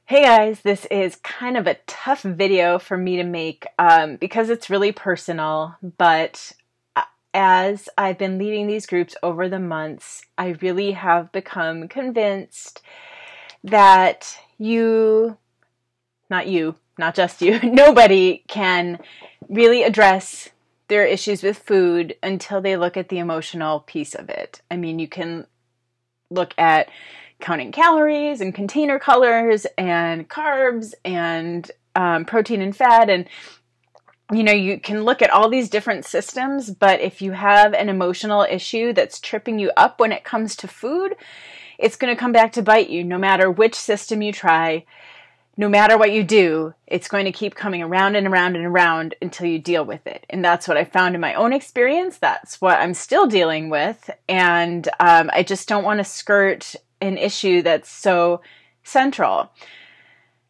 Hey guys, this is kind of a tough video for me to make because it's really personal, but as I've been leading these groups over the months, I really have become convinced that not just you, nobody can really address their issues with food until they look at the emotional piece of it. I mean, you can look at counting calories and container colors and carbs and protein and fat, and you can look at all these different systems, but if you have an emotional issue that's tripping you up when it comes to food, it's going to come back to bite you. No matter which system you try, no matter what you do, it's going to keep coming around and around and around until you deal with it. And that's what I found in my own experience. That's what I'm still dealing with. And I just don't want to skirt an issue that's so central.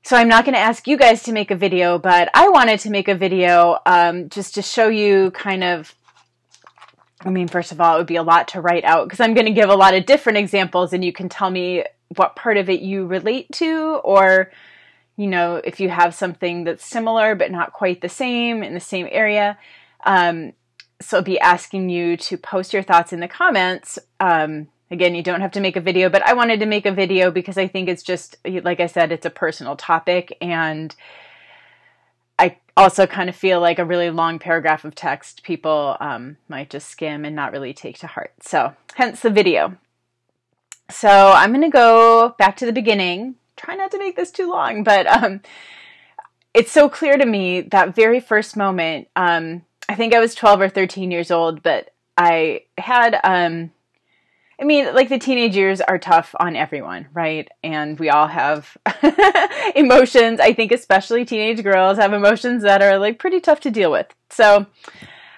So I'm not going to ask you guys to make a video, but I wanted to make a video just to show you kind of, first of all, it would be a lot to write out because I'm going to give a lot of different examples and you can tell me what part of it you relate to, or, if you have something that's similar but not quite the same in the same area. So I'll be asking you to post your thoughts in the comments. Again, you don't have to make a video, but I wanted to make a video because I think it's just, like I said, it's a personal topic, and I also kind of feel like a really long paragraph of text people might just skim and not really take to heart. So hence the video. So I'm going to go back to the beginning. Try not to make this too long, but it's so clear to me that very first moment. I think I was 12 or 13 years old, but I had... the teenage years are tough on everyone, right? And we all have emotions. I think especially teenage girls have emotions that are pretty tough to deal with. So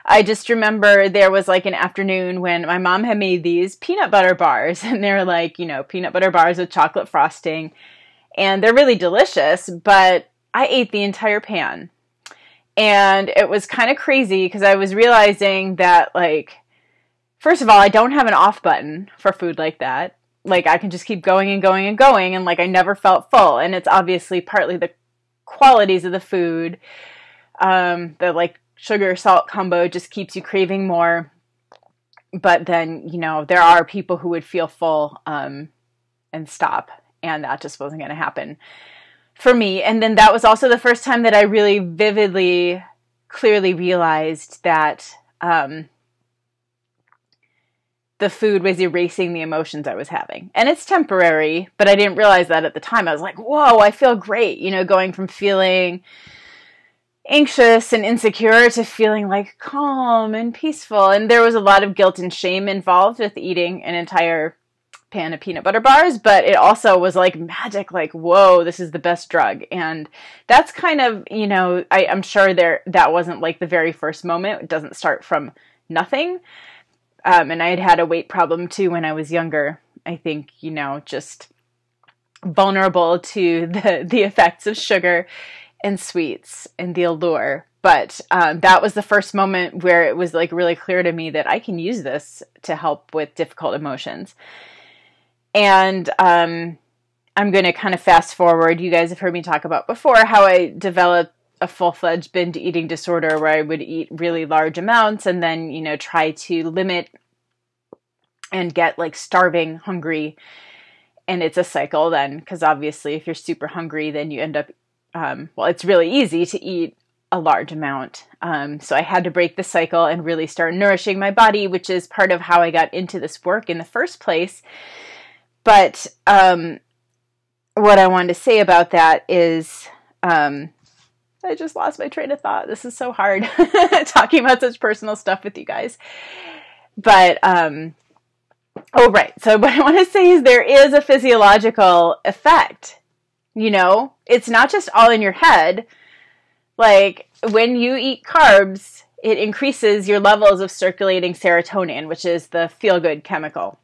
I just remember there was an afternoon when my mom had made these peanut butter bars, and they're peanut butter bars with chocolate frosting, and they're really delicious, but I ate the entire pan. And it was kind of crazy because I was realizing that first of all, I don't have an off button for food like that. I can just keep going and going and going, and I never felt full. And it's obviously partly the qualities of the food. The sugar salt combo just keeps you craving more. But then, there are people who would feel full and stop, and that just wasn't going to happen for me. And then that was also the first time that I really vividly, clearly realized that the food was erasing the emotions I was having. And it's temporary, but I didn't realize that at the time. I was like, whoa, I feel great. Going from feeling anxious and insecure to feeling calm and peaceful. And there was a lot of guilt and shame involved with eating an entire pan of peanut butter bars, but it also was magic, whoa, this is the best drug. And that's kind of, I'm sure that wasn't the very first moment. It doesn't start from nothing. And I had a weight problem too when I was younger. I think, just vulnerable to the effects of sugar and sweets and the allure. But that was the first moment where it was really clear to me that I can use this to help with difficult emotions. And I'm going to kind of fast forward. You guys have heard me talk about before how I developed a full-fledged binge eating disorder where I would eat really large amounts and then, try to limit and get starving hungry. And it's a cycle then, because obviously if you're super hungry, then you end up, it's really easy to eat a large amount. So I had to break the cycle and really start nourishing my body, which is part of how I got into this work in the first place. But what I wanted to say about that is, I just lost my train of thought. This is so hard talking about such personal stuff with you guys. But, right. So what I want to say is there is a physiological effect. It's not just all in your head. When you eat carbs, it increases your levels of circulating serotonin, which is the feel-good chemical.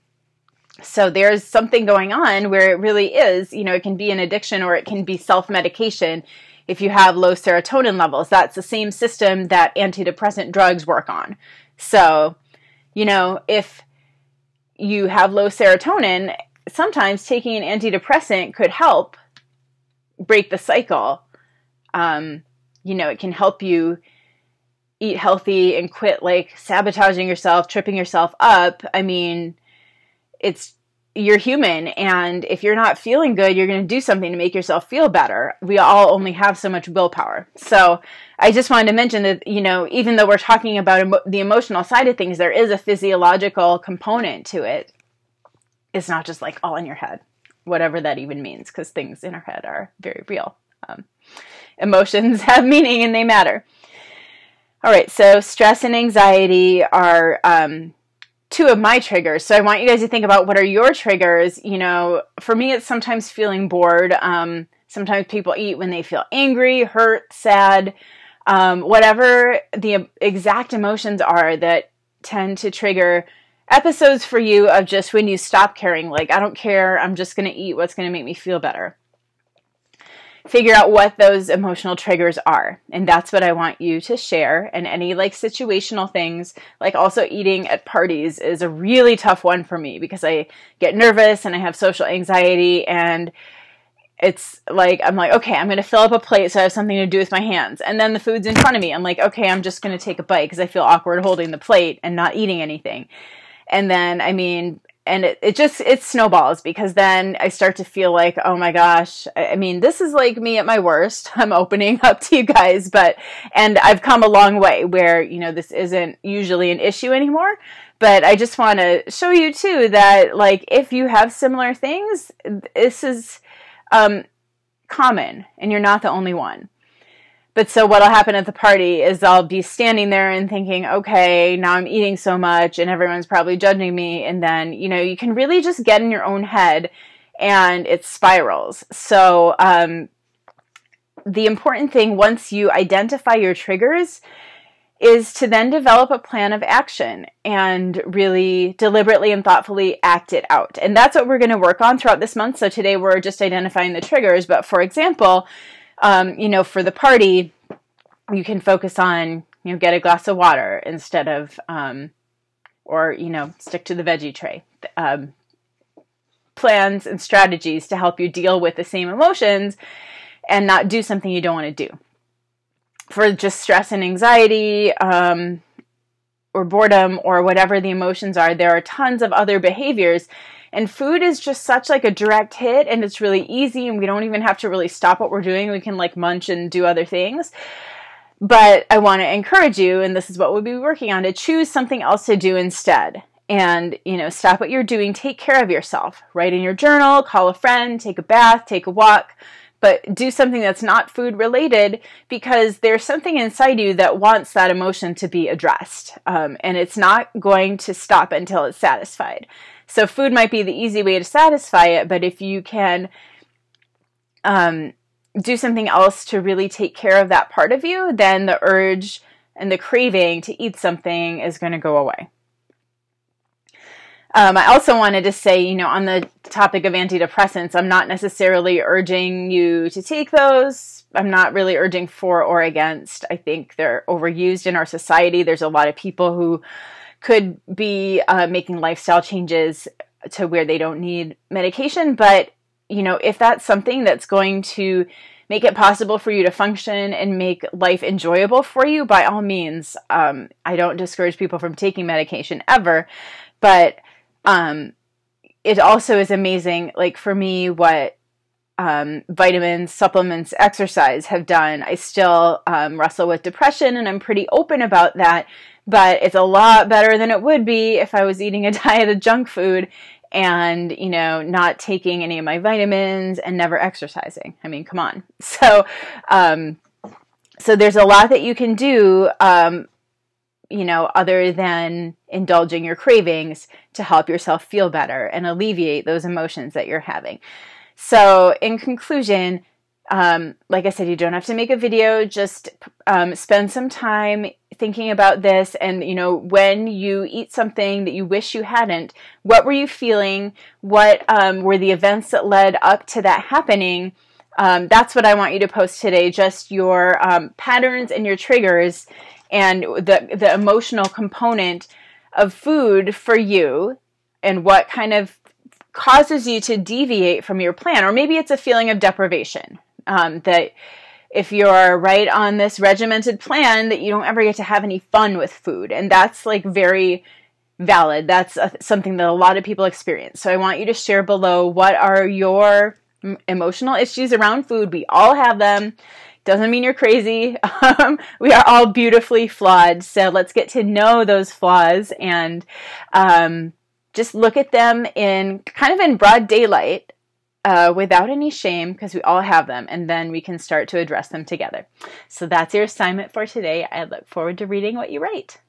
So there's something going on where it really is, it can be an addiction or it can be self-medication. If you have low serotonin levels, that's the same system that antidepressant drugs work on. So, if you have low serotonin, sometimes taking an antidepressant could help break the cycle. It can help you eat healthy and quit like sabotaging yourself, tripping yourself up. I mean, you're human, and if you're not feeling good, you're going to do something to make yourself feel better. We all only have so much willpower. So I just wanted to mention that, even though we're talking about the emotional side of things, there is a physiological component to it. It's not just like all in your head, whatever that even means, because things in our head are very real. Emotions have meaning and they matter. All right, so stress and anxiety are two of my triggers. So I want you guys to think about, what are your triggers? For me, it's sometimes feeling bored. Sometimes people eat when they feel angry, hurt, sad, whatever the exact emotions are that tend to trigger episodes for you of just when you stop caring. Like, I don't care. I'm just going to eat what's going to make me feel better. Figure out what those emotional triggers are. And that's what I want you to share. And any like situational things, like also eating at parties, is a really tough one for me because I get nervous and I have social anxiety, and it's like, I'm like, okay, I'm going to fill up a plate so I have something to do with my hands. And then the food's in front of me. I'm like, okay, I'm just going to take a bite because I feel awkward holding the plate and not eating anything. And then, and it snowballs, because then I start to feel like, oh my gosh, this is like me at my worst. I'm opening up to you guys, and I've come a long way where, this isn't usually an issue anymore. But I just want to show you too that, like, if you have similar things, this is common and you're not the only one. But so what'll happen at the party is I'll be standing there and thinking, okay, now I'm eating so much and everyone's probably judging me. And then, you can really just get in your own head and it spirals. So the important thing, once you identify your triggers, is to then develop a plan of action and really deliberately and thoughtfully act it out. And that's what we're going to work on throughout this month. So today we're just identifying the triggers. But for example, for the party, you can focus on, get a glass of water instead of, or stick to the veggie tray. Plans and strategies to help you deal with the same emotions and not do something you don't want to do. For just stress and anxiety, or boredom, or whatever the emotions are, there are tons of other behaviors. And food is just such like a direct hit, and it's really easy, and we don't even have to really stop what we're doing. We can like munch and do other things. But I want to encourage you, and this is what we'll be working on, to choose something else to do instead. And, stop what you're doing. Take care of yourself. Write in your journal, call a friend, take a bath, take a walk. But do something that's not food related, because there's something inside you that wants that emotion to be addressed. And it's not going to stop until it's satisfied. So food might be the easy way to satisfy it, but if you can do something else to really take care of that part of you, then the urge and the craving to eat something is going to go away. I also wanted to say, on the topic of antidepressants, I'm not necessarily urging you to take those. I'm not really urging for or against. I think they're overused in our society. There's a lot of people who could be making lifestyle changes to where they don't need medication. But, if that's something that's going to make it possible for you to function and make life enjoyable for you, by all means. I don't discourage people from taking medication ever, but it also is amazing, like for me, what vitamins, supplements, exercise have done. I still wrestle with depression, and I'm pretty open about that, but it's a lot better than it would be if I was eating a diet of junk food and, not taking any of my vitamins and never exercising. Come on. So there's a lot that you can do, other than indulging your cravings to help yourself feel better and alleviate those emotions that you're having. So in conclusion, like I said, you don't have to make a video, just spend some time thinking about this. And, when you eat something that you wish you hadn't, what were you feeling? What were the events that led up to that happening? That's what I want you to post today, just your patterns and your triggers and the emotional component of food for you, and what kind of causes you to deviate from your plan. Or maybe it's a feeling of deprivation. that if you're right on this regimented plan, that you don't ever get to have any fun with food. And that's like very valid. That's something that a lot of people experience. So I want you to share below, what are your emotional issues around food? We all have them. Doesn't mean you're crazy. We are all beautifully flawed. So let's get to know those flaws and just look at them in kind of in broad daylight, without any shame, because we all have them, and then we can start to address them together. So that's your assignment for today. I look forward to reading what you write.